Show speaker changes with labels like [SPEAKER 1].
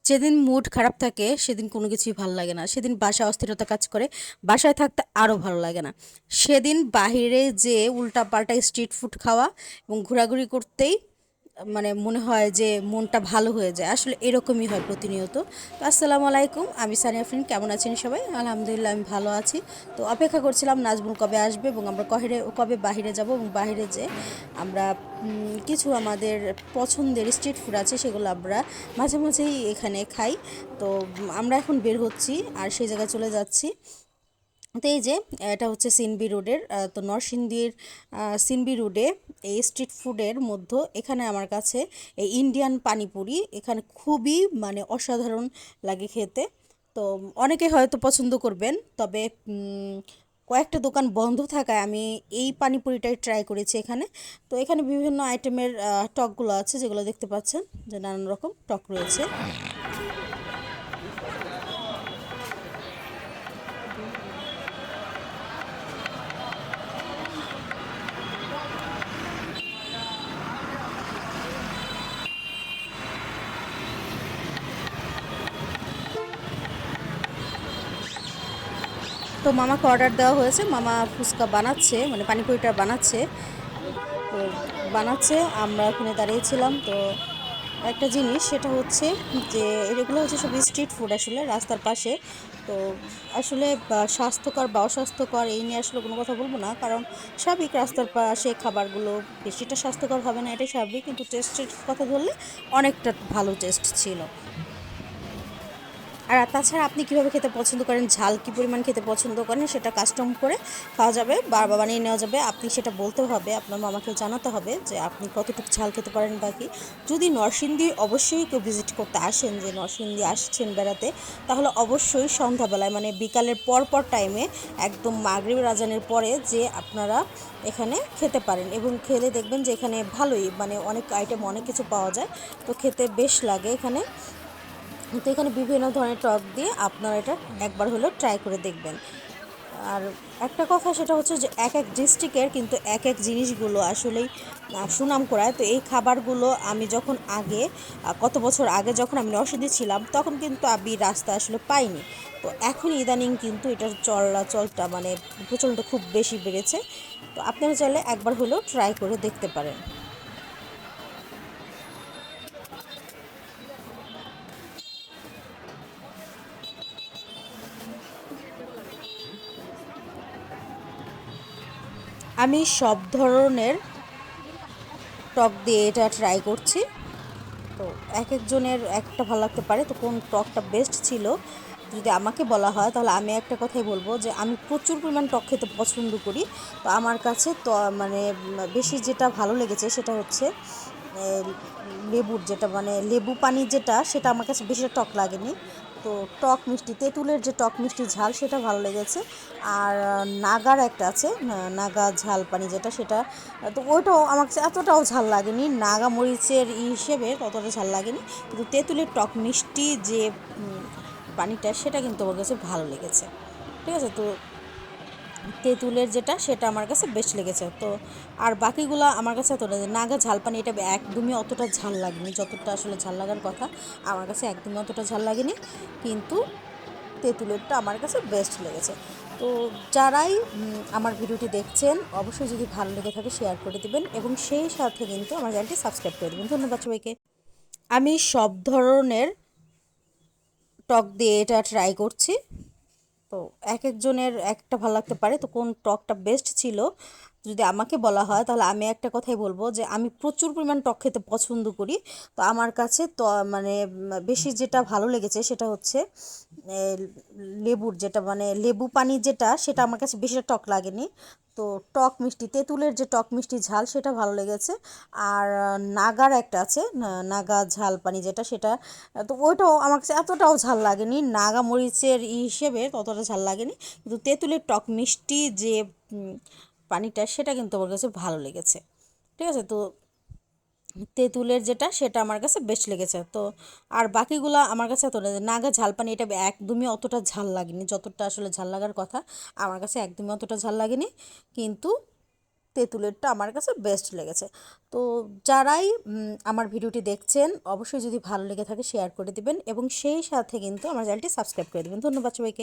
[SPEAKER 1] যেদিন মুড খারাপ থাকে সেদিন কোনো কিছুই ভালো লাগে না, সেদিন বাসায় অস্থিরতা কাজ করে, বাসায় থাকতে আরও ভালো লাগে না। সেদিন বাহিরে যে উল্টাপাল্টা স্ট্রিট ফুড খাওয়া এবং ঘোরাঘুরি করতেই মানে মনে হয় যে মনটা ভালো হয়ে যায়। আসলে এরকমই হয় প্রতিনিয়ত। তো আসসালামু আলাইকুম, আমি সানিয়া ফ্রেন্ড, কেমন আছেন সবাই? আলহামদুলিল্লাহ আমি ভালো আছি। তো অপেক্ষা করছিলাম নাজমুল কবে আসবে এবং আমরা কবে বাহিরে যাব, এবং বাহিরে যে আমরা কিছু আমাদের পছন্দের স্ট্রিট ফুড আছে সেগুলো আমরা মাঝে মাঝেই এখানে খাই। তো আমরা এখন বের হচ্ছি আর সেই জায়গায় চলে যাচ্ছি। তো এই যে এটা হচ্ছে সিনবি রোডের, তো নরসিংদীর সিনবি রোডে এই স্ট্রিট ফুডের মধ্যে এখানে আমার কাছে এই ইন্ডিয়ান পানিপুরি এখানে খুবই মানে অসাধারণ লাগে খেতে। তো অনেকে হয়তো পছন্দ করবেন, তবে কয়েকটা দোকান বন্ধ থাকায় আমি এই পানিপুরিটাই ট্রাই করেছি এখানে। তো এখানে বিভিন্ন আইটেমের টকগুলো আছে, যেগুলো দেখতে পাচ্ছেন যে নানান রকম টক রয়েছে। তো মামাকে অর্ডার দেওয়া হয়েছে, মামা ফুচকা বানাচ্ছে, মানে পানিপুরিটা বানাচ্ছে। তো বানাচ্ছে, আমরা ওখানে দাঁড়িয়েছিলাম। তো একটা জিনিস সেটা হচ্ছে যে এগুলো হচ্ছে সব স্ট্রিট ফুড আসলে রাস্তার পাশে। তো আসলে স্বাস্থ্যকর বা অস্বাস্থ্যকর এই নিয়ে আসলে কোনো কথা বলবো না, কারণ স্বাভাবিক রাস্তার পাশে খাবারগুলো বেশিটা স্বাস্থ্যকর হবে না, এটাই স্বাভাবিক। কিন্তু টেস্টের কথা ধরলে অনেকটা ভালো টেস্ট ছিল। আর তাছাড়া আপনি কীভাবে খেতে পছন্দ করেন, ঝাল কী পরিমাণ খেতে পছন্দ করেন, সেটা কাস্টম করে খাওয়া যাবে, বারবার বানিয়ে নেওয়া যাবে। আপনি সেটা বলতে হবে, আপনার মামাকে জানাতে হবে যে আপনি কতটুকু ঝাল খেতে পারেন বা কি। যদি নরসিংদী অবশ্যই কেউ ভিজিট করতে আসেন, যে নরসিংদী আসছেন বেড়াতে, তাহলে অবশ্যই সন্ধ্যাবেলায় মানে বিকালের পর টাইমে একদম মাগরিবের আজানের পরে যে আপনারা এখানে খেতে পারেন, এবং খেলে দেখবেন যে এখানে ভালোই মানে অনেক আইটেম অনেক কিছু পাওয়া যায়। তো খেতে বেশ লাগে এখানে। তো এখানে বিভিন্ন ধরনের টক দিয়ে আপনারা এটা একবার হলেও ট্রাই করে দেখবেন। আর একটা কথা সেটা হচ্ছে যে এক এক ডিস্ট্রিক্টের কিন্তু এক এক জিনিসগুলো আসলেই সুনাম করায়। তো এই খাবারগুলো আমি যখন আগে কত বছর আগে যখন আমি নরসিংদী ছিলাম, তখন কিন্তু আমি রাস্তা আসলে পাইনি। তো এখন ইদানিং কিন্তু এটার চলাচলটা মানে প্রচলনটা খুব বেশি বেড়েছে। তো আপনারা চাইলে একবার হলেও ট্রাই করে দেখতে পারেন। আমি সব ধরনের টক দিয়ে এটা ট্রাই করছি। তো এক একজনের একটা ভালো লাগতে পারে, তো কোন টকটা বেস্ট ছিল যদি আমাকে বলা হয়, তাহলে আমি একটা কথাই বলবো যে আমি প্রচুর পরিমাণ টক খেতে পছন্দ করি। তো আমার কাছে তো মানে বেশি যেটা ভালো লেগেছে সেটা হচ্ছে লেবুর যেটা মানে লেবু পানি যেটা, সেটা আমার কাছে বেশি টক লাগেনি। তো টক মিষ্টি তেঁতুলের যে টক মিষ্টি ঝাল সেটা ভালো লেগেছে। আর নাগার একটা আছে নাগা ঝাল পানি যেটা, সেটা তো ওইটাও আমার কাছে এতটাও ঝাল লাগেনি, নাগা মরিচের হিসেবে ততটা ঝাল লাগেনি। কিন্তু তেঁতুলের টক মিষ্টি যে পানিটা, সেটা কিন্তু আমার কাছে ভালো লেগেছে। ঠিক আছে, তো তেঁতুলের যেটা সেটা আমার কাছে বেস্ট লেগেছে। তো আর বাকিগুলো আমার কাছে এতটা নাগা ঝাল পানি এটা একদমই অতটা ঝাল লাগেনি, যতটা আসলে ঝাল লাগার কথা আমার কাছে একদমই অতটা ঝাল লাগেনি। কিন্তু তেঁতুলেরটা আমার কাছে বেস্ট লেগেছে। তো যারাই আমার ভিডিওটি দেখছেন, অবশ্যই যদি ভালো লেগে থাকে শেয়ার করে দিবেন, এবং সেই সাথে কিন্তু আমার চ্যানেলটি সাবস্ক্রাইব করে দেবেন। ধন্যবাদ সবাইকে। আমি সব ধরনের টক দিয়ে এটা ট্রাই করছি। তো এক একজনের একটা ভালো লাগতে পারে, তো কোন টকটা বেস্ট ছিল যদি আমাকে বলা হয়, তাহলে আমি একটা কথাই বলবো যে আমি প্রচুর পরিমাণ টক খেতে পছন্দ করি। তো আমার কাছে তো মানে বেশি যেটা ভালো লেগেছে সেটা হচ্ছে এ, লেবুর যেটা মানে লেবু পানি যেটা, সেটা আমার কাছে বেশি টক লাগেনি। তো টক মিষ্টি তেঁতুলের যে টক মিষ্টি ঝাল সেটা ভালো লেগেছে। আর নাগার একটা আছে নাগা ঝাল পানি যেটা, সেটা তো ওইটাও আমার কাছে এতটাও ঝাল লাগেনি, নাগা মরিচের হিসেবে ততটা ঝাল লাগেনি। কিন্তু তেঁতুলের টক মিষ্টি যে পানিটা, সেটা কিন্তু আমার কাছে ভালো লেগেছে। ঠিক আছে, তো তেঁতুলের যেটা সেটা আমার কাছে বেস্ট লেগেছে। তো আর বাকিগুলো আমার কাছে এত নাগা ঝাল পানি এটা একদমই অতটা ঝাল লাগেনি, যতটা আসলে ঝাল লাগার কথা আমার কাছে একদমই অতটা ঝাল লাগেনি। কিন্তু তেঁতুলেরটা আমার কাছে বেস্ট লেগেছে। তো যারাই আমার ভিডিওটি দেখছেন অবশ্যই যদি ভালো লেগে থাকে শেয়ার করে দিবেন এবং সেই সাথে কিন্তু আমার চ্যানেলটি সাবস্ক্রাইব করে দেবেন। ধন্যবাদ সবাইকে।